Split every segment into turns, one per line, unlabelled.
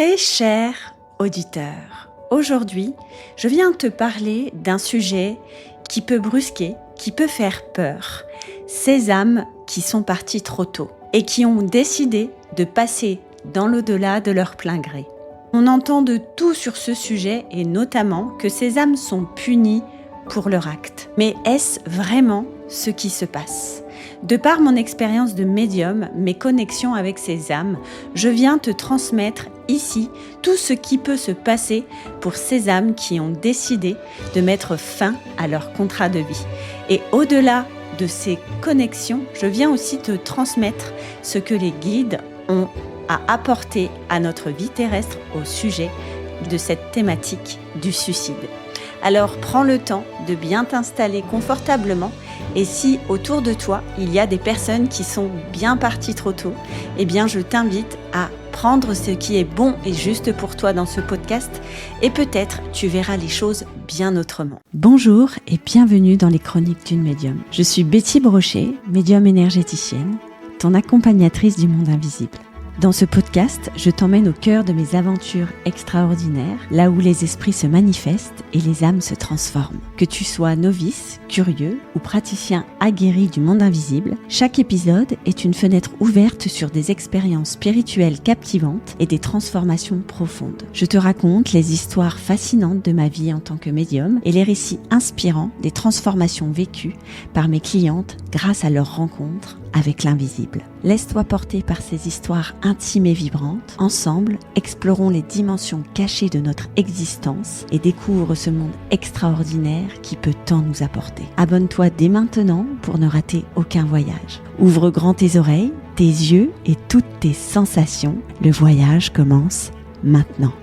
Très cher auditeur, aujourd'hui, je viens te parler d'un sujet qui peut brusquer, qui peut faire peur. Ces âmes qui sont parties trop tôt et qui ont décidé de passer dans l'au-delà de leur plein gré. On entend de tout sur ce sujet et notamment que ces âmes sont punies pour leur acte. Mais est-ce vraiment ce qui se passe ? De par mon expérience de médium, mes connexions avec ces âmes, je viens te transmettre ici tout ce qui peut se passer pour ces âmes qui ont décidé de mettre fin à leur contrat de vie. Et au-delà de ces connexions, je viens aussi te transmettre ce que les guides ont à apporter à notre vie terrestre au sujet de cette thématique du suicide. Alors prends le temps de bien t'installer confortablement et si autour de toi il y a des personnes qui sont bien parties trop tôt, eh bien je t'invite à prendre ce qui est bon et juste pour toi dans ce podcast et peut-être tu verras les choses bien autrement. Bonjour et bienvenue dans les chroniques d'une médium. Je suis Betty Brochet, médium énergéticienne, ton accompagnatrice du monde invisible. Dans ce podcast, je t'emmène au cœur de mes aventures extraordinaires, là où les esprits se manifestent et les âmes se transforment. Que tu sois novice, curieux ou praticien aguerri du monde invisible, chaque épisode est une fenêtre ouverte sur des expériences spirituelles captivantes et des transformations profondes. Je te raconte les histoires fascinantes de ma vie en tant que médium et les récits inspirants des transformations vécues par mes clientes grâce à leurs rencontres avec l'invisible. Laisse-toi porter par ces histoires intimes et vibrantes. Ensemble, explorons les dimensions cachées de notre existence et découvre ce monde extraordinaire qui peut tant nous apporter. Abonne-toi dès maintenant pour ne rater aucun voyage. Ouvre grand tes oreilles, tes yeux et toutes tes sensations. Le voyage commence maintenant.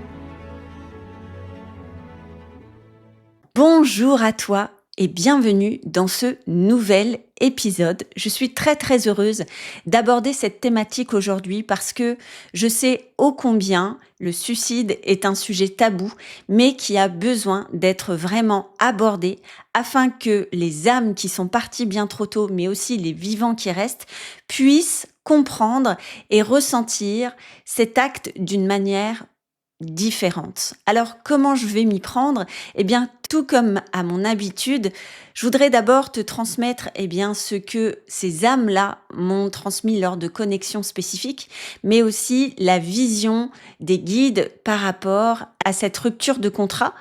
Bonjour à toi et bienvenue dans ce nouvel épisode. Je suis très heureuse d'aborder cette thématique aujourd'hui parce que je sais ô combien le suicide est un sujet tabou, mais qui a besoin d'être vraiment abordé afin que les âmes qui sont parties bien trop tôt, mais aussi les vivants qui restent, puissent comprendre et ressentir cet acte d'une manière différente. Alors, comment je vais m'y prendre ? Eh bien, tout comme à mon habitude, je voudrais d'abord te transmettre ce que ces âmes-là m'ont transmis lors de connexions spécifiques, mais aussi la vision des guides par rapport à cette rupture de contrat.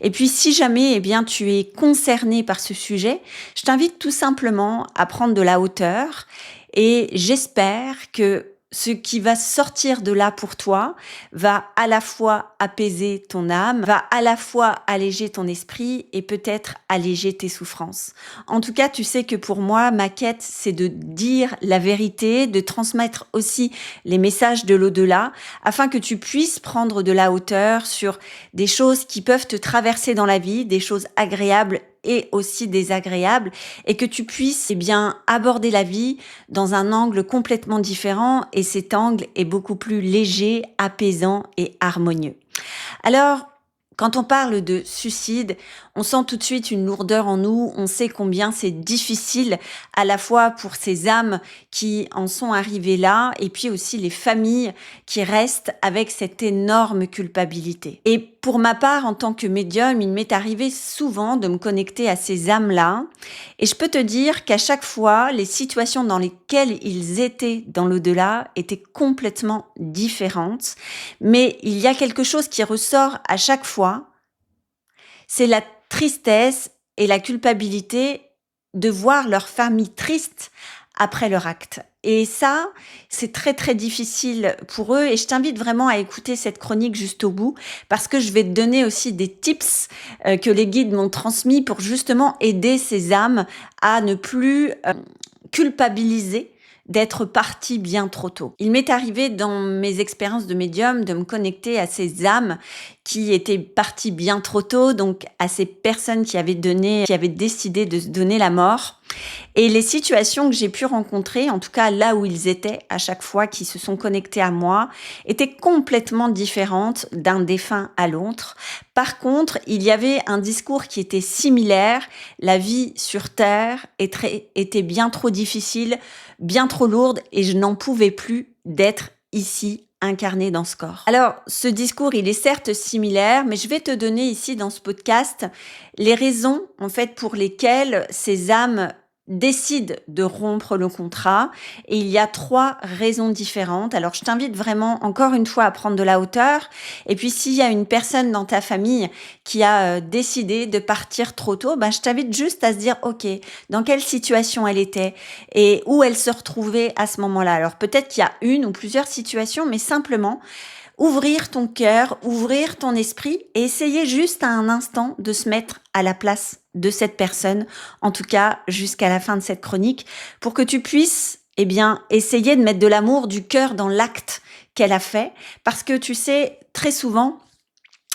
Et puis, si jamais tu es concerné par ce sujet, je t'invite tout simplement à prendre de la hauteur et j'espère que ce qui va sortir de là pour toi va à la fois apaiser ton âme, va à la fois alléger ton esprit et peut-être alléger tes souffrances. En tout cas, tu sais que pour moi, ma quête, c'est de dire la vérité, de transmettre aussi les messages de l'au-delà, afin que tu puisses prendre de la hauteur sur des choses qui peuvent te traverser dans la vie, des choses agréables et aussi désagréable et que tu puisses aborder la vie dans un angle complètement différent et cet angle est beaucoup plus léger, apaisant et harmonieux. Alors, quand on parle de suicide, on sent tout de suite une lourdeur en nous, on sait combien c'est difficile à la fois pour ces âmes qui en sont arrivées là et puis aussi les familles qui restent avec cette énorme culpabilité. Et pour ma part, en tant que médium, il m'est arrivé souvent de me connecter à ces âmes-là et je peux te dire qu'à chaque fois, les situations dans lesquelles ils étaient dans l'au-delà étaient complètement différentes, mais il y a quelque chose qui ressort à chaque fois, c'est la tristesse et la culpabilité de voir leur famille triste après leur acte. Et ça, c'est très difficile pour eux et je t'invite vraiment à écouter cette chronique juste au bout parce que je vais te donner aussi des tips que les guides m'ont transmis pour justement aider ces âmes à ne plus culpabiliser d'être partie bien trop tôt. Il m'est arrivé dans mes expériences de médium de me connecter à ces âmes qui étaient parties bien trop tôt, donc à ces personnes qui avaient décidé de se donner la mort. Et les situations que j'ai pu rencontrer, en tout cas là où ils étaient à chaque fois qui se sont connectés à moi, étaient complètement différentes d'un défunt à l'autre. Par contre, il y avait un discours qui était similaire. La vie sur Terre était bien trop difficile, bien trop lourde et je n'en pouvais plus d'être ici incarné dans ce corps. Alors, ce discours, il est certes similaire, mais je vais te donner ici dans ce podcast les raisons, en fait, pour lesquelles ces âmes décident de rompre le contrat. Et il y a 3 raisons différentes. Alors, je t'invite vraiment, encore une fois, à prendre de la hauteur. Et puis, s'il y a une personne dans ta famille qui a décidé de partir trop tôt, je t'invite juste à se dire, OK, dans quelle situation elle était et où elle se retrouvait à ce moment-là. Alors, peut-être qu'il y a une ou plusieurs situations, mais simplement, ouvrir ton cœur, ouvrir ton esprit et essayer juste à un instant de se mettre à la place de cette personne, en tout cas jusqu'à la fin de cette chronique, pour que tu puisses essayer de mettre de l'amour, du cœur dans l'acte qu'elle a fait. Parce que tu sais, très souvent,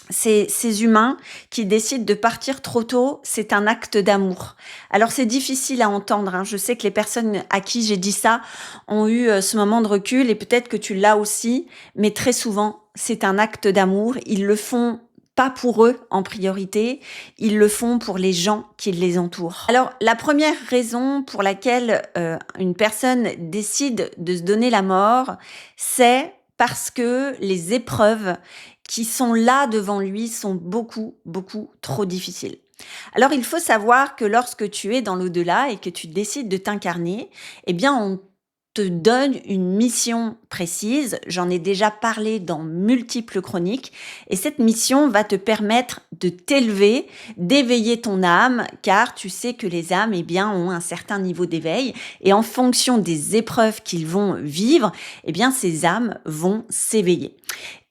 ces humains qui décident de partir trop tôt, c'est un acte d'amour. Alors c'est difficile à entendre, hein. Je sais que les personnes à qui j'ai dit ça ont eu ce moment de recul et peut-être que tu l'as aussi, mais très souvent c'est un acte d'amour. Ils le font pas pour eux en priorité, ils le font pour les gens qui les entourent. Alors la première raison pour laquelle une personne décide de se donner la mort, c'est parce que les épreuves qui sont là devant lui sont beaucoup, beaucoup trop difficiles. Alors, il faut savoir que lorsque tu es dans l'au-delà et que tu décides de t'incarner, on te donne une mission précise. J'en ai déjà parlé dans multiples chroniques. Et cette mission va te permettre de t'élever, d'éveiller ton âme, car tu sais que les âmes, ont un certain niveau d'éveil. Et en fonction des épreuves qu'ils vont vivre, ces âmes vont s'éveiller.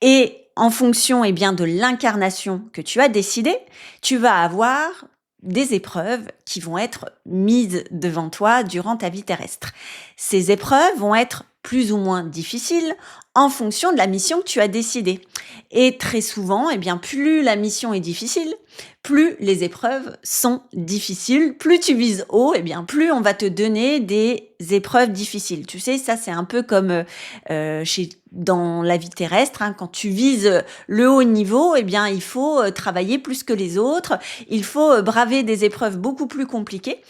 Et en fonction de l'incarnation que tu as décidé, tu vas avoir des épreuves qui vont être mises devant toi durant ta vie terrestre. Ces épreuves vont être plus ou moins difficiles en fonction de la mission que tu as décidée. Et très souvent, plus la mission est difficile, plus les épreuves sont difficiles. Plus tu vises haut, plus on va te donner des épreuves difficiles. Tu sais, ça c'est un peu comme dans la vie terrestre, hein, quand tu vises le haut niveau, il faut travailler plus que les autres, il faut braver des épreuves beaucoup plus compliquées.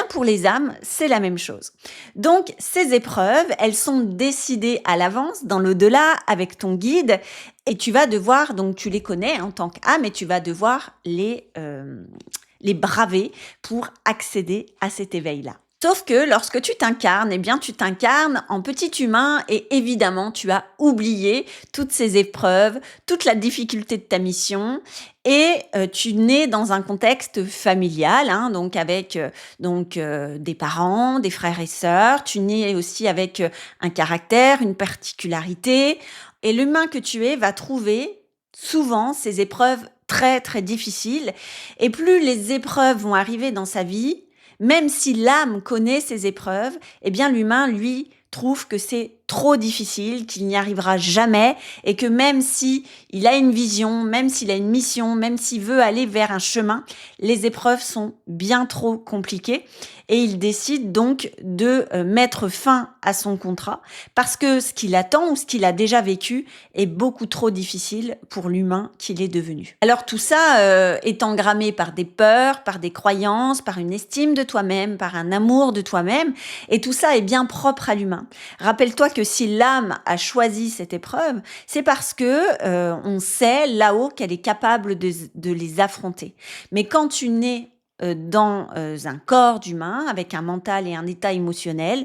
Pour les âmes, c'est la même chose. Donc, ces épreuves, elles sont décidées à l'avance dans l'au-delà avec ton guide et tu vas devoir, donc tu les connais en tant qu'âme et tu vas devoir les braver pour accéder à cet éveil-là. Sauf que lorsque tu t'incarnes, tu t'incarnes en petit humain et évidemment, tu as oublié toutes ces épreuves, toute la difficulté de ta mission et tu nais dans un contexte familial, hein, donc avec des parents, des frères et sœurs. Tu nais aussi avec un caractère, une particularité et l'humain que tu es va trouver souvent ces épreuves très, très difficiles et plus les épreuves vont arriver dans sa vie, même si l'âme connaît ces épreuves, l'humain, lui, trouve que c'est trop difficile, qu'il n'y arrivera jamais et que même si il a une vision, même s'il a une mission, même s'il veut aller vers un chemin, les épreuves sont bien trop compliquées et il décide donc de mettre fin à son contrat parce que ce qu'il attend ou ce qu'il a déjà vécu est beaucoup trop difficile pour l'humain qu'il est devenu. Alors tout ça est engrammé par des peurs, par des croyances, par une estime de toi-même, par un amour de toi-même et tout ça est bien propre à l'humain. Rappelle-toi que si l'âme a choisi cette épreuve, c'est parce que on sait là-haut qu'elle est capable de les affronter. Mais quand tu nais dans un corps d'humain avec un mental et un état émotionnel,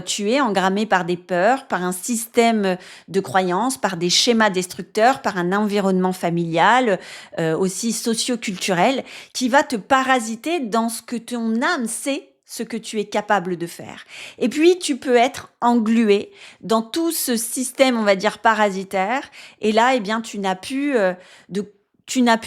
tu es engrammé par des peurs, par un système de croyances, par des schémas destructeurs, par un environnement familial, aussi socio-culturel, qui va te parasiter dans ce que ton âme sait, ce que tu es capable de faire. Et puis, tu peux être englué dans tout ce système, on va dire, parasitaire. Et là, tu n'as plus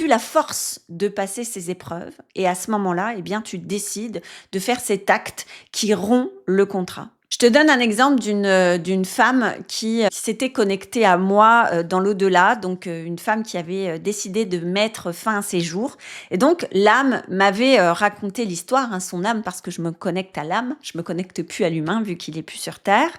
la force de passer ces épreuves. Et à ce moment-là, tu décides de faire cet acte qui rompt le contrat. Je te donne un exemple d'une femme qui s'était connectée à moi dans l'au-delà, donc une femme qui avait décidé de mettre fin à ses jours. Et donc l'âme m'avait raconté l'histoire, hein, son âme, parce que je me connecte à l'âme, je me connecte plus à l'humain vu qu'il est plus sur Terre.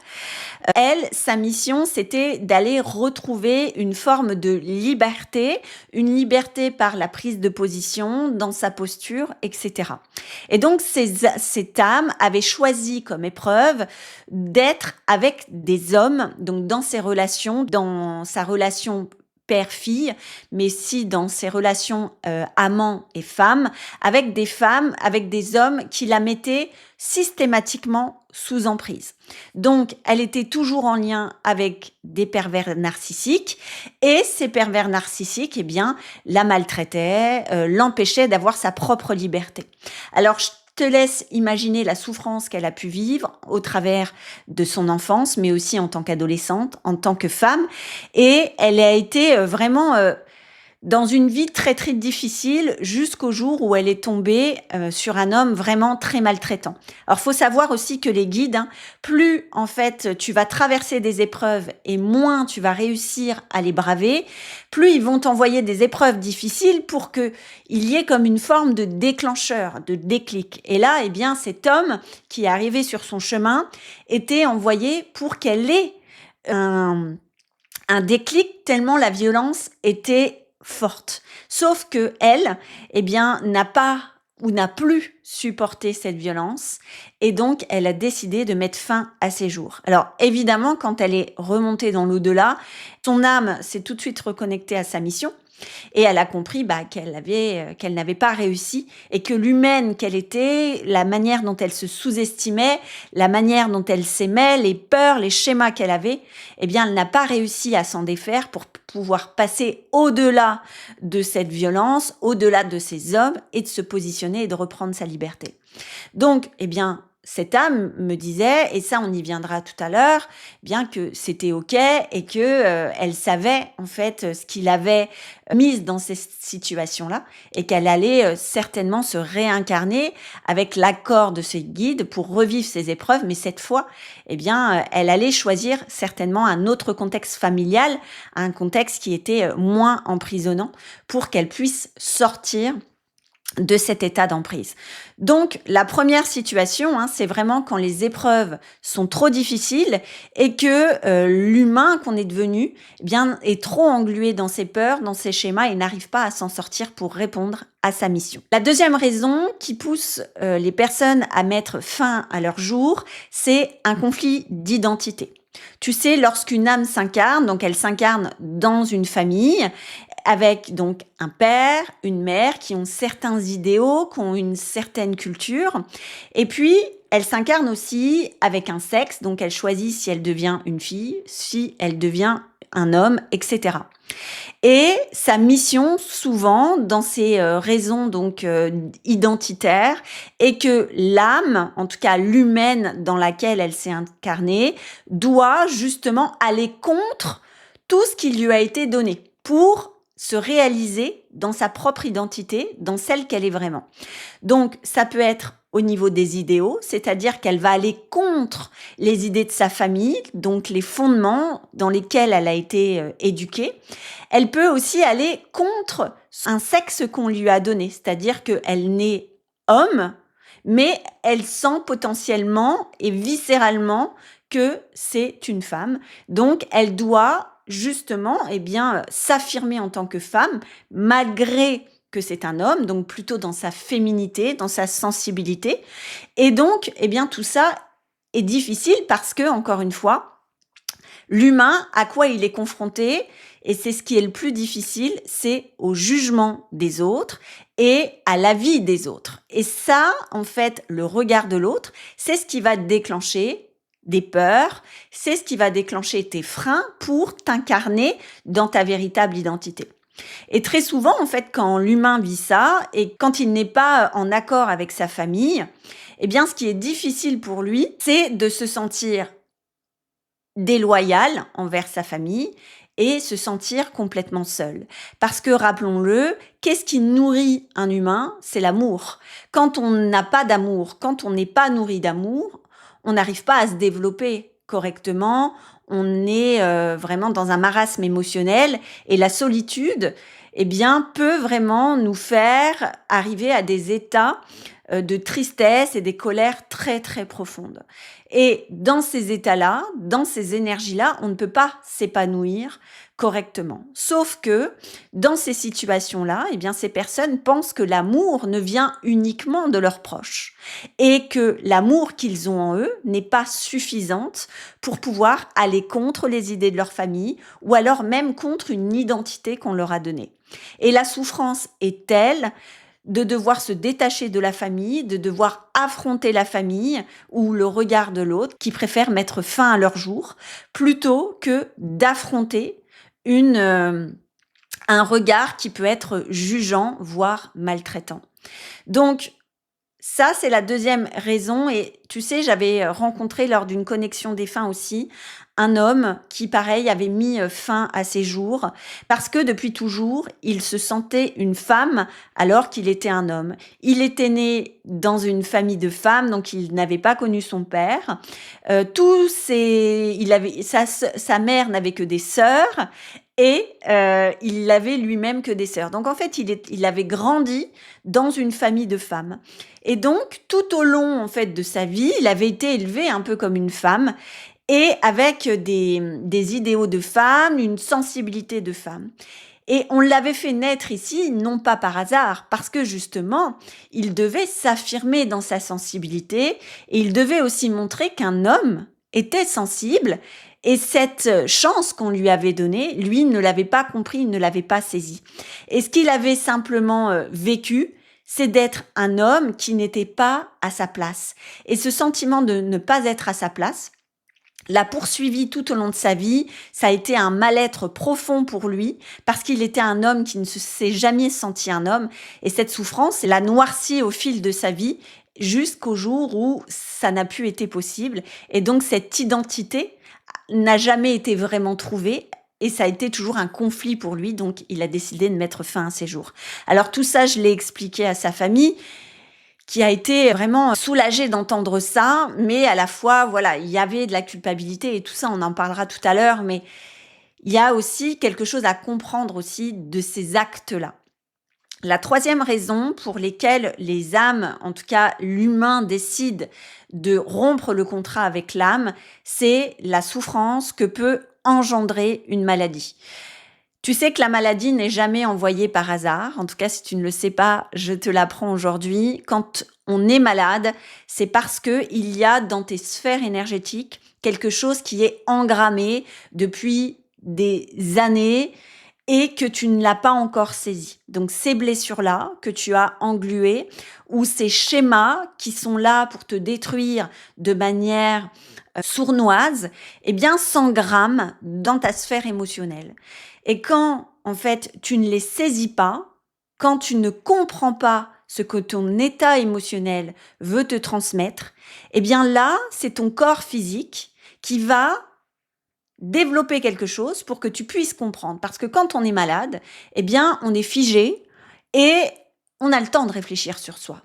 Elle, sa mission, c'était d'aller retrouver une forme de liberté, une liberté par la prise de position, dans sa posture, etc. Et donc cette âme avait choisi comme épreuve d'être avec des hommes, donc dans ses relations, dans sa relation père-fille, mais aussi dans ses relations amants et femmes, avec des hommes qui la mettaient systématiquement sous emprise. Donc, elle était toujours en lien avec des pervers narcissiques et ces pervers narcissiques, eh bien, la maltraitaient, l'empêchaient d'avoir sa propre liberté. Alors, je te laisse imaginer la souffrance qu'elle a pu vivre au travers de son enfance, mais aussi en tant qu'adolescente, en tant que femme. Et elle a été vraiment dans une vie très très difficile jusqu'au jour où elle est tombée sur un homme vraiment très maltraitant. Alors faut savoir aussi que les guides, plus en fait tu vas traverser des épreuves et moins tu vas réussir à les braver, plus ils vont t'envoyer des épreuves difficiles pour que il y ait comme une forme de déclencheur, de déclic. Et là, eh bien, cet homme qui est arrivé sur son chemin était envoyé pour qu'elle ait un déclic tellement la violence était forte. Sauf que elle, eh bien, n'a pas ou n'a plus supporté cette violence et donc elle a décidé de mettre fin à ses jours. Alors évidemment, quand elle est remontée dans l'au-delà, son âme s'est tout de suite reconnectée à sa mission. Et elle a compris qu'elle n'avait pas réussi et que l'humaine qu'elle était, la manière dont elle se sous-estimait, la manière dont elle s'aimait, les peurs, les schémas qu'elle avait, eh bien, elle n'a pas réussi à s'en défaire pour pouvoir passer au-delà de cette violence, au-delà de ces hommes et de se positionner et de reprendre sa liberté. Donc, eh bien, cette âme me disait, et ça on y viendra tout à l'heure, bien que c'était ok et que elle savait en fait ce qu'il avait mise dans ces situations-là et qu'elle allait certainement se réincarner avec l'accord de ses guides pour revivre ces épreuves, mais cette fois, eh bien, elle allait choisir certainement un autre contexte familial, un contexte qui était moins emprisonnant pour qu'elle puisse sortir de cet état d'emprise. Donc, la première situation, c'est vraiment quand les épreuves sont trop difficiles et que l'humain qu'on est devenu, eh bien, est trop englué dans ses peurs, dans ses schémas et n'arrive pas à s'en sortir pour répondre à sa mission. La deuxième raison qui pousse les personnes à mettre fin à leur jour, c'est un conflit d'identité. Tu sais, lorsqu'une âme s'incarne, donc elle s'incarne dans une famille, avec donc un père, une mère qui ont certains idéaux, qui ont une certaine culture. Et puis, elle s'incarne aussi avec un sexe, donc elle choisit si elle devient une fille, si elle devient un homme, etc. Et sa mission, souvent, dans ces raisons donc identitaires, est que l'âme, en tout cas l'humaine dans laquelle elle s'est incarnée, doit justement aller contre tout ce qui lui a été donné pour se réaliser dans sa propre identité, dans celle qu'elle est vraiment. Donc, ça peut être au niveau des idéaux, c'est-à-dire qu'elle va aller contre les idées de sa famille, donc les fondements dans lesquels elle a été éduquée. Elle peut aussi aller contre un sexe qu'on lui a donné, c'est-à-dire qu'elle naît homme, mais elle sent potentiellement et viscéralement que c'est une femme. Donc, elle doit justement, s'affirmer en tant que femme, malgré que c'est un homme, donc plutôt dans sa féminité, dans sa sensibilité. Et donc, tout ça est difficile parce que, encore une fois, l'humain, à quoi il est confronté, et c'est ce qui est le plus difficile, c'est au jugement des autres et à l'avis des autres. Et ça, en fait, le regard de l'autre, c'est ce qui va déclencher des peurs, c'est ce qui va déclencher tes freins pour t'incarner dans ta véritable identité. Et très souvent, en fait, quand l'humain vit ça et quand il n'est pas en accord avec sa famille, ce qui est difficile pour lui, c'est de se sentir déloyal envers sa famille et se sentir complètement seul. Parce que, rappelons-le, qu'est-ce qui nourrit un humain? C'est l'amour. Quand on n'a pas d'amour, quand on n'est pas nourri d'amour, on n'arrive pas à se développer correctement, on est vraiment dans un marasme émotionnel et la solitude, peut vraiment nous faire arriver à des états de tristesse et des colères très très profondes. Et dans ces états-là, dans ces énergies-là, on ne peut pas s'épanouir correctement. Sauf que dans ces situations-là, eh bien, ces personnes pensent que l'amour ne vient uniquement de leurs proches et que l'amour qu'ils ont en eux n'est pas suffisante pour pouvoir aller contre les idées de leur famille ou alors même contre une identité qu'on leur a donnée. Et la souffrance est telle de devoir se détacher de la famille, de devoir affronter la famille ou le regard de l'autre, qui préfèrent mettre fin à leur jour, plutôt que d'affronter un regard qui peut être jugeant, voire maltraitant. Donc, ça, c'est la deuxième raison. Et tu sais, j'avais rencontré lors d'une connexion défunt aussi un homme qui, pareil, avait mis fin à ses jours parce que depuis toujours, il se sentait une femme alors qu'il était un homme. Il était né dans une famille de femmes, donc il n'avait pas connu son père. Sa mère n'avait que des sœurs et il n'avait lui-même que des sœurs. Donc en fait, il avait grandi dans une famille de femmes. Et donc, tout au long en fait de sa vie, il avait été élevé un peu comme une femme et avec des idéaux de femme, une sensibilité de femme. Et on l'avait fait naître ici, non pas par hasard, parce que justement, il devait s'affirmer dans sa sensibilité et il devait aussi montrer qu'un homme était sensible. Et cette chance qu'on lui avait donnée, lui ne l'avait pas compris, il ne l'avait pas saisie. Et ce qu'il avait simplement vécu, c'est d'être un homme qui n'était pas à sa place. Et ce sentiment de ne pas être à sa place l'a poursuivi tout au long de sa vie. Ça a été un mal-être profond pour lui parce qu'il était un homme qui ne s'est jamais senti un homme. Et cette souffrance l'a noirci au fil de sa vie jusqu'au jour où ça n'a plus été possible. Et donc cette identité n'a jamais été vraiment trouvée. Et ça a été toujours un conflit pour lui, donc il a décidé de mettre fin à ses jours. Alors tout ça, je l'ai expliqué à sa famille, qui a été vraiment soulagée d'entendre ça, mais à la fois, voilà, il y avait de la culpabilité et tout ça, on en parlera tout à l'heure, mais il y a aussi quelque chose à comprendre aussi de ces actes-là. La troisième raison pour lesquelles les âmes, en tout cas l'humain, décide de rompre le contrat avec l'âme, c'est la souffrance que peut engendrer une maladie. Tu sais que la maladie n'est jamais envoyée par hasard. En tout cas, si tu ne le sais pas, je te l'apprends aujourd'hui. Quand on est malade, c'est parce que il y a dans tes sphères énergétiques quelque chose qui est engrammé depuis des années et que tu ne l'as pas encore saisi. Donc ces blessures-là que tu as engluées ou ces schémas qui sont là pour te détruire de manière sournoise, eh bien s'engramment dans ta sphère émotionnelle. Et quand en fait tu ne les saisis pas, quand tu ne comprends pas ce que ton état émotionnel veut te transmettre, eh bien là, c'est ton corps physique qui va développer quelque chose pour que tu puisses comprendre. Parce que quand on est malade, eh bien, on est figé et on a le temps de réfléchir sur soi.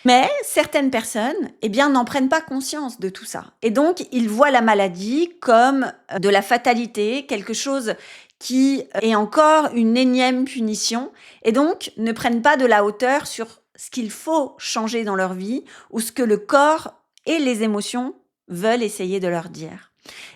Mais certaines personnes, eh bien, n'en prennent pas conscience de tout ça. Et donc, ils voient la maladie comme de la fatalité, quelque chose qui est encore une énième punition, et donc ne prennent pas de la hauteur sur ce qu'il faut changer dans leur vie ou ce que le corps et les émotions veulent essayer de leur dire.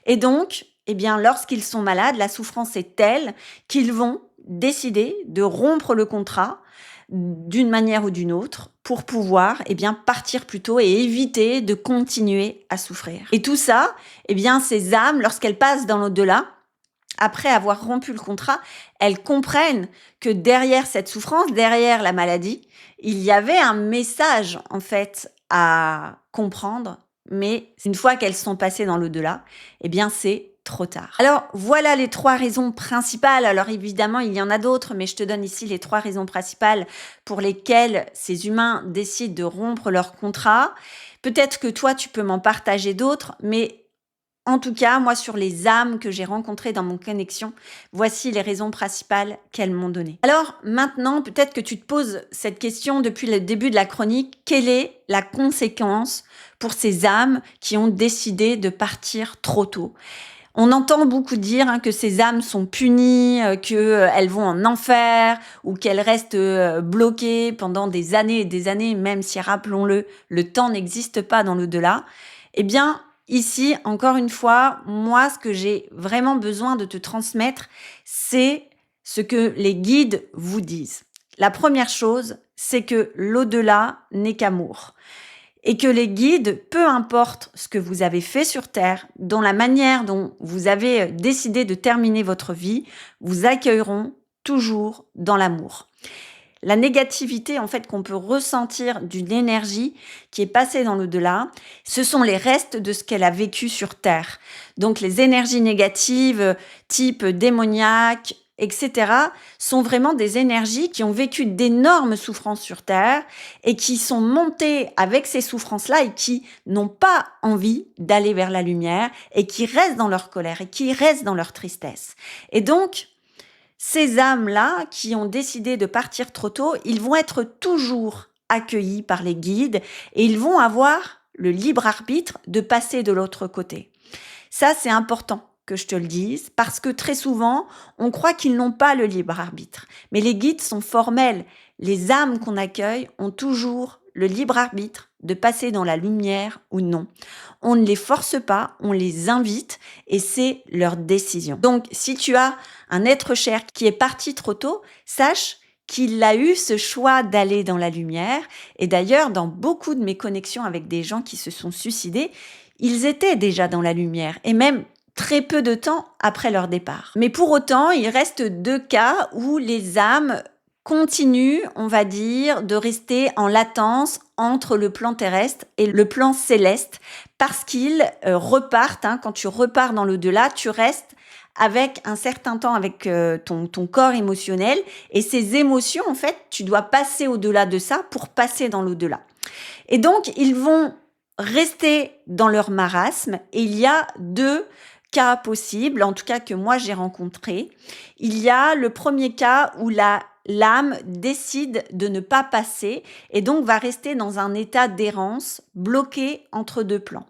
Et donc, eh bien, lorsqu'ils sont malades, la souffrance est telle qu'ils vont décider de rompre le contrat d'une manière ou d'une autre pour pouvoir eh bien, partir plus tôt et éviter de continuer à souffrir. Et tout ça, eh bien, ces âmes, lorsqu'elles passent dans l'au-delà, après avoir rompu le contrat, elles comprennent que derrière cette souffrance, derrière la maladie, il y avait un message en fait à comprendre, mais une fois qu'elles sont passées dans l'au-delà, eh bien c'est trop tard. Alors voilà les 3 raisons principales. Alors évidemment, il y en a d'autres, mais je te donne ici les 3 raisons principales pour lesquelles ces humains décident de rompre leur contrat. Peut-être que toi, tu peux m'en partager d'autres, mais en tout cas, moi, sur les âmes que j'ai rencontrées dans mon connexion, voici les raisons principales qu'elles m'ont données. Alors maintenant, peut-être que tu te poses cette question depuis le début de la chronique. Quelle est la conséquence pour ces âmes qui ont décidé de partir trop tôt ? On entend beaucoup dire que ces âmes sont punies, qu'elles vont en enfer ou qu'elles restent bloquées pendant des années et des années, même si, rappelons-le, le temps n'existe pas dans l'au-delà. Eh bien, Ici, encore une fois, moi, ce que j'ai vraiment besoin de te transmettre, c'est ce que les guides vous disent. La première chose, c'est que l'au-delà n'est qu'amour. Et que les guides, peu importe ce que vous avez fait sur Terre, dans la manière dont vous avez décidé de terminer votre vie, vous accueilleront toujours dans l'amour. La négativité en fait qu'on peut ressentir d'une énergie qui est passée dans l'au-delà, ce sont les restes de ce qu'elle a vécu sur Terre. Donc les énergies négatives type démoniaque, etc., sont vraiment des énergies qui ont vécu d'énormes souffrances sur Terre et qui sont montées avec ces souffrances-là et qui n'ont pas envie d'aller vers la lumière et qui restent dans leur colère et qui restent dans leur tristesse. Et donc, ces âmes-là qui ont décidé de partir trop tôt, ils vont être toujours accueillis par les guides et ils vont avoir le libre arbitre de passer de l'autre côté. Ça, c'est important que je te le dise, parce que très souvent, on croit qu'ils n'ont pas le libre arbitre. Mais les guides sont formels. Les âmes qu'on accueille ont toujours le libre arbitre de passer dans la lumière ou non. On ne les force pas, on les invite et c'est leur décision. Donc, si tu as un être cher qui est parti trop tôt, sache qu'il a eu ce choix d'aller dans la lumière. Et d'ailleurs, dans beaucoup de mes connexions avec des gens qui se sont suicidés, ils étaient déjà dans la lumière et même très peu de temps après leur départ. Mais pour autant, il reste 2 cas où les âmes continuent, on va dire, de rester en latence entre le plan terrestre et le plan céleste parce qu'ils repartent. Quand tu repars dans l'au-delà, tu restes avec un certain temps avec ton corps émotionnel et ces émotions, en fait, tu dois passer au-delà de ça pour passer dans l'au-delà. Et donc, ils vont rester dans leur marasme et il y a 2 cas possibles, en tout cas que moi j'ai rencontré. Il y a le premier cas où l'âme décide de ne pas passer et donc va rester dans un état d'errance, bloqué entre 2 plans.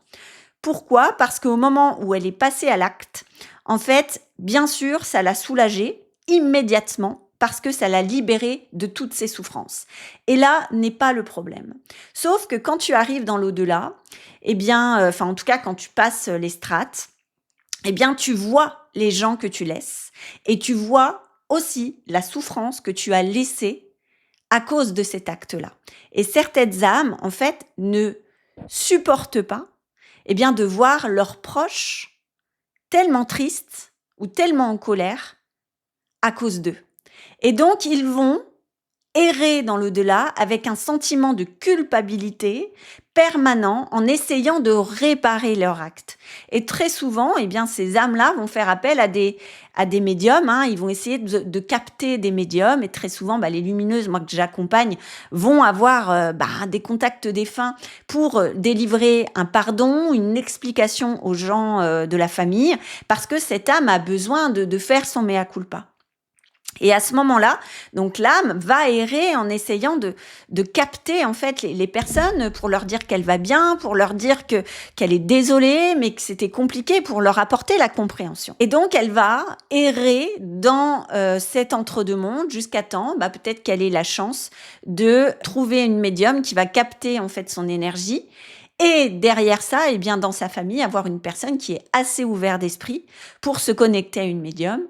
Pourquoi ? Parce qu'au moment où elle est passée à l'acte, en fait, bien sûr, ça l'a soulagée immédiatement parce que ça l'a libérée de toutes ses souffrances. Et là n'est pas le problème. Sauf que quand tu arrives dans l'au-delà, eh bien, en tout cas quand tu passes les strates, eh bien, tu vois les gens que tu laisses et tu vois aussi la souffrance que tu as laissée à cause de cet acte-là. Et certaines âmes, en fait, ne supportent pas, eh bien, de voir leurs proches tellement tristes ou tellement en colère à cause d'eux. Et donc, ils vont errer dans l'au-delà avec un sentiment de culpabilité permanent en essayant de réparer leur acte. Et très souvent, eh bien, ces âmes-là vont faire appel à des médiums. Ils vont essayer de capter des médiums. Et très souvent, les lumineuses, moi que j'accompagne, vont avoir des contacts défunts pour délivrer un pardon, une explication aux gens de la famille, parce que cette âme a besoin de faire son mea culpa. Et à ce moment-là, donc l'âme va errer en essayant de capter en fait les personnes pour leur dire qu'elle va bien, pour leur dire qu'elle est désolée, mais que c'était compliqué, pour leur apporter la compréhension. Et donc elle va errer dans cet entre-deux-mondes jusqu'à temps, peut-être qu'elle ait la chance de trouver une médium qui va capter en fait son énergie. Et derrière ça, eh bien dans sa famille, avoir une personne qui est assez ouverte d'esprit pour se connecter à une médium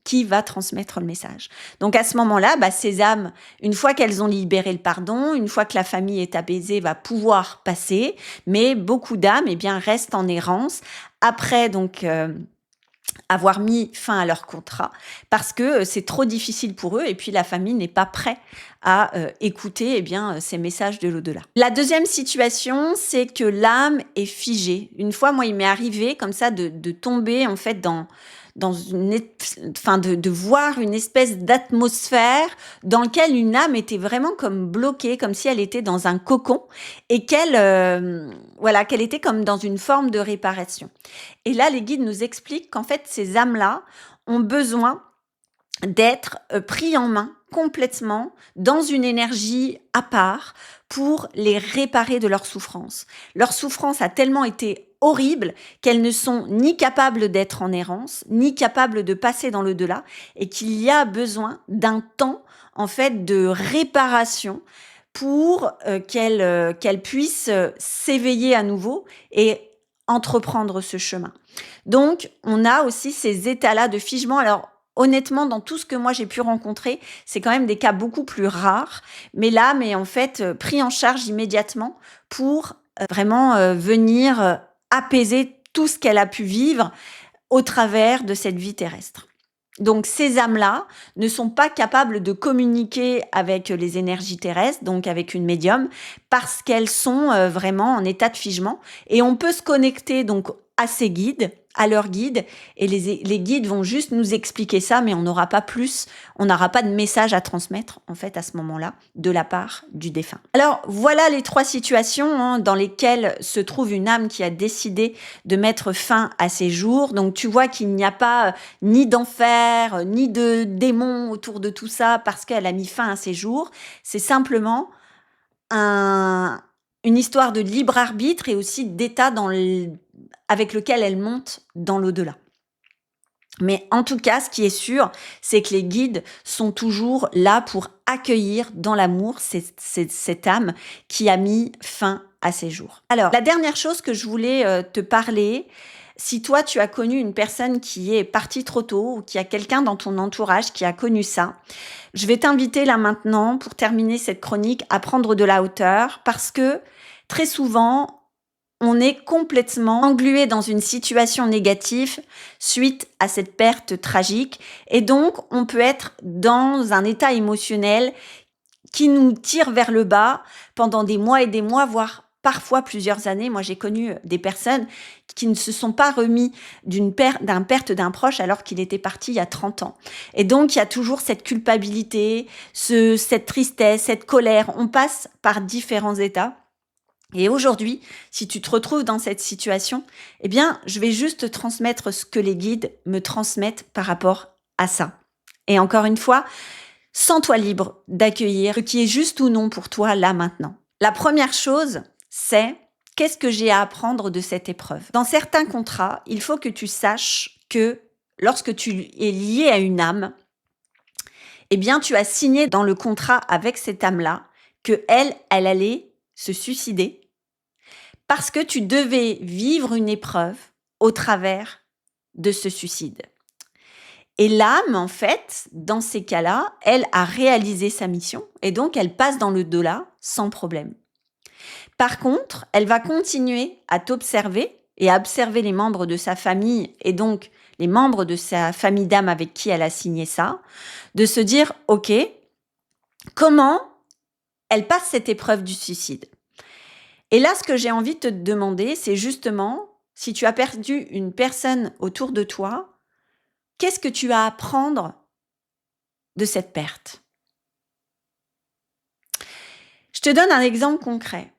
qui va transmettre le message. Donc à ce moment-là, ces âmes, une fois qu'elles ont libéré le pardon, une fois que la famille est apaisée, va pouvoir passer, mais beaucoup d'âmes restent en errance après donc avoir mis fin à leur contrat parce que c'est trop difficile pour eux et puis la famille n'est pas prête à écouter ces messages de l'au-delà. La deuxième situation, c'est que l'âme est figée. Une fois, moi, il m'est arrivé comme ça de tomber en fait dans de voir une espèce d'atmosphère dans laquelle une âme était vraiment comme bloquée, comme si elle était dans un cocon et qu'elle était comme dans une forme de réparation. Et là, les guides nous expliquent qu'en fait, ces âmes-là ont besoin d'être pris en main complètement dans une énergie à part pour les réparer de leur souffrance. Leur souffrance a tellement été horrible qu'elles ne sont ni capables d'être en errance, ni capables de passer dans l'au-delà et qu'il y a besoin d'un temps en fait de réparation pour qu'elles puissent s'éveiller à nouveau et entreprendre ce chemin. Donc, on a aussi ces états-là de figement. Alors, honnêtement, dans tout ce que moi j'ai pu rencontrer, c'est quand même des cas beaucoup plus rares. Mais l'âme est en fait pris en charge immédiatement pour vraiment venir apaiser tout ce qu'elle a pu vivre au travers de cette vie terrestre. Donc ces âmes-là ne sont pas capables de communiquer avec les énergies terrestres, donc avec une médium, parce qu'elles sont vraiment en état de figement. Et on peut se connecter donc à ces guides, à leurs guides, et les guides vont juste nous expliquer ça, mais on n'aura pas plus, on n'aura pas de message à transmettre en fait à ce moment-là de la part du défunt. Alors voilà les 3 situations dans lesquelles se trouve une âme qui a décidé de mettre fin à ses jours. Donc tu vois qu'il n'y a pas ni d'enfer, ni de démons autour de tout ça parce qu'elle a mis fin à ses jours. C'est simplement une histoire de libre arbitre et aussi d'état avec lequel elle monte dans l'au-delà. Mais en tout cas, ce qui est sûr, c'est que les guides sont toujours là pour accueillir dans l'amour cette âme qui a mis fin à ses jours. Alors, la dernière chose que je voulais te parler, si toi tu as connu une personne qui est partie trop tôt ou qui a quelqu'un dans ton entourage qui a connu ça, je vais t'inviter là maintenant, pour terminer cette chronique, à prendre de la hauteur parce que très souvent, on est complètement englué dans une situation négative suite à cette perte tragique. Et donc, on peut être dans un état émotionnel qui nous tire vers le bas pendant des mois et des mois, voire parfois plusieurs années. Moi, j'ai connu des personnes qui ne se sont pas remis d'un perte d'un proche alors qu'il était parti il y a 30 ans. Et donc, il y a toujours cette culpabilité, cette tristesse, cette colère. On passe par différents états. Et aujourd'hui, si tu te retrouves dans cette situation, eh bien, je vais juste te transmettre ce que les guides me transmettent par rapport à ça. Et encore une fois, sens-toi libre d'accueillir ce qui est juste ou non pour toi là maintenant. La première chose, c'est qu'est-ce que j'ai à apprendre de cette épreuve? Dans certains contrats, il faut que tu saches que lorsque tu es lié à une âme, eh bien, tu as signé dans le contrat avec cette âme-là que elle allait se suicider parce que tu devais vivre une épreuve au travers de ce suicide. Et l'âme, en fait, dans ces cas-là, elle a réalisé sa mission et donc elle passe dans le delà sans problème. Par contre, elle va continuer à t'observer et à observer les membres de sa famille et donc les membres de sa famille d'âme avec qui elle a signé ça, de se dire, OK, comment elle passe cette épreuve du suicide? Et là, ce que j'ai envie de te demander, c'est justement, si tu as perdu une personne autour de toi, qu'est-ce que tu as à apprendre de cette perte? Je te donne un exemple concret.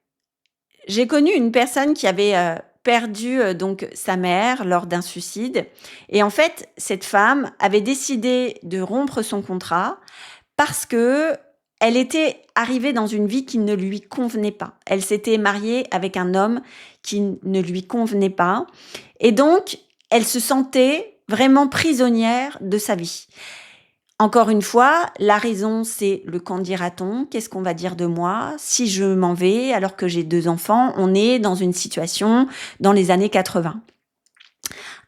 J'ai connu une personne qui avait perdu donc sa mère lors d'un suicide. Et en fait, cette femme avait décidé de rompre son contrat parce que elle était arrivée dans une vie qui ne lui convenait pas. Elle s'était mariée avec un homme qui ne lui convenait pas. Et donc, elle se sentait vraiment prisonnière de sa vie. Encore une fois, la raison, c'est le qu'en dira-t-on, qu'est-ce qu'on va dire de moi, si je m'en vais alors que j'ai 2 enfants, on est dans une situation dans les années 80.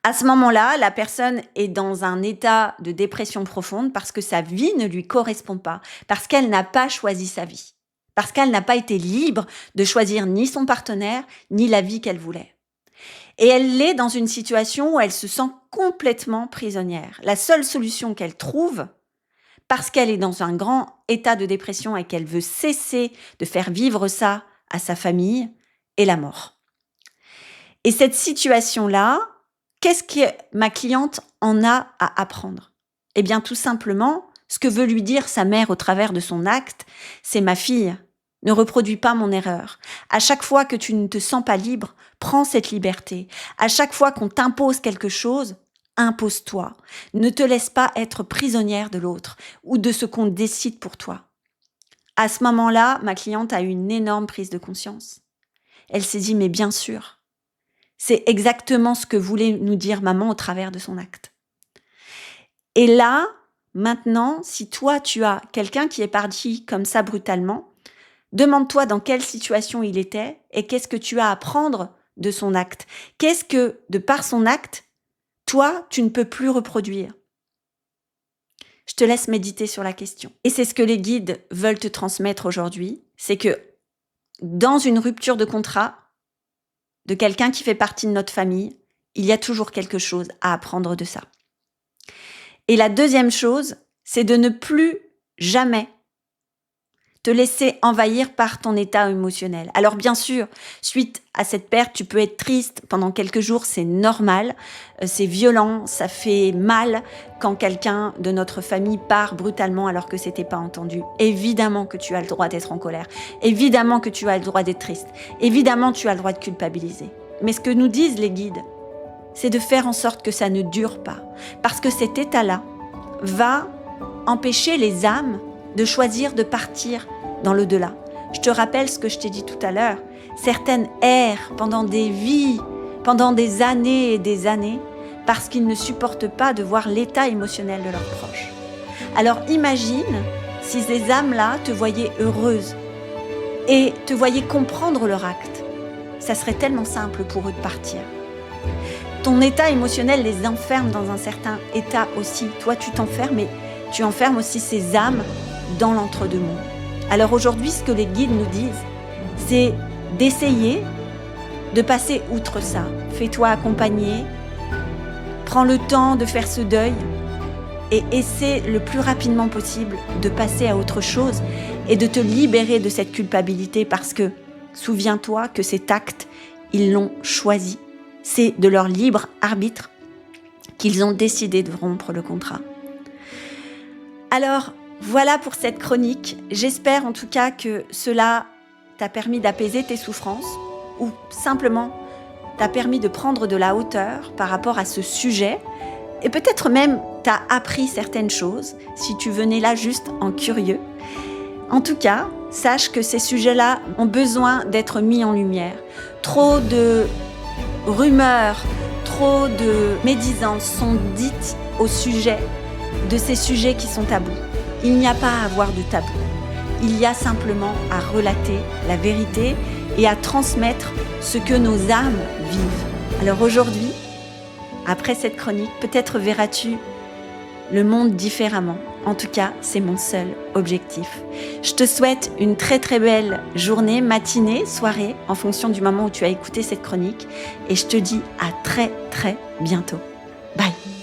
À ce moment-là, la personne est dans un état de dépression profonde parce que sa vie ne lui correspond pas, parce qu'elle n'a pas choisi sa vie, parce qu'elle n'a pas été libre de choisir ni son partenaire, ni la vie qu'elle voulait. Et elle est dans une situation où elle se sent complètement prisonnière. La seule solution qu'elle trouve, parce qu'elle est dans un grand état de dépression et qu'elle veut cesser de faire vivre ça à sa famille, est la mort. Et cette situation-là, qu'est-ce que ma cliente en a à apprendre? Eh bien, tout simplement, ce que veut lui dire sa mère au travers de son acte, c'est: ma fille, ne reproduis pas mon erreur. À chaque fois que tu ne te sens pas libre, prends cette liberté. À chaque fois qu'on t'impose quelque chose, impose-toi. Ne te laisse pas être prisonnière de l'autre ou de ce qu'on décide pour toi. À ce moment-là, ma cliente a eu une énorme prise de conscience. Elle s'est dit: mais bien sûr, c'est exactement ce que voulait nous dire maman au travers de son acte. Et là, maintenant, si toi, tu as quelqu'un qui est parti comme ça brutalement, demande-toi dans quelle situation il était et qu'est-ce que tu as à apprendre de son acte? Qu'est-ce que, de par son acte, toi, tu ne peux plus reproduire? Je te laisse méditer sur la question. Et c'est ce que les guides veulent te transmettre aujourd'hui, c'est que dans une rupture de contrat, de quelqu'un qui fait partie de notre famille, il y a toujours quelque chose à apprendre de ça. Et la deuxième chose, c'est de ne plus jamais te laisser envahir par ton état émotionnel. Alors bien sûr, suite à cette perte, tu peux être triste pendant quelques jours, c'est normal, c'est violent, ça fait mal quand quelqu'un de notre famille part brutalement alors que c'était pas entendu. Évidemment que tu as le droit d'être en colère, évidemment que tu as le droit d'être triste, évidemment tu as le droit de culpabiliser. Mais ce que nous disent les guides, c'est de faire en sorte que ça ne dure pas. Parce que cet état-là va empêcher les âmes de choisir de partir dans l'au-delà. Je te rappelle ce que je t'ai dit tout à l'heure. Certaines errent pendant des vies, pendant des années et des années, parce qu'ils ne supportent pas de voir l'état émotionnel de leurs proches. Alors imagine si ces âmes-là te voyaient heureuse et te voyaient comprendre leur acte. Ça serait tellement simple pour eux de partir. Ton état émotionnel les enferme dans un certain état aussi. Toi, tu t'enfermes, mais tu enfermes aussi ces âmes dans l'entre-deux-mondes. Alors aujourd'hui, ce que les guides nous disent, c'est d'essayer de passer outre ça. Fais-toi accompagner, prends le temps de faire ce deuil et essaie le plus rapidement possible de passer à autre chose et de te libérer de cette culpabilité parce que souviens-toi que cet acte, ils l'ont choisi. C'est de leur libre arbitre qu'ils ont décidé de rompre le contrat. Alors, voilà pour cette chronique. J'espère en tout cas que cela t'a permis d'apaiser tes souffrances ou simplement t'a permis de prendre de la hauteur par rapport à ce sujet et peut-être même t'as appris certaines choses si tu venais là juste en curieux. En tout cas, sache que ces sujets-là ont besoin d'être mis en lumière. Trop de rumeurs, trop de médisances sont dites au sujet de ces sujets qui sont tabous. Il n'y a pas à avoir de tabou. Il y a simplement à relater la vérité et à transmettre ce que nos âmes vivent. Alors aujourd'hui, après cette chronique, peut-être verras-tu le monde différemment. En tout cas, c'est mon seul objectif. Je te souhaite une très très belle journée, matinée, soirée, en fonction du moment où tu as écouté cette chronique. Et je te dis à très très bientôt. Bye!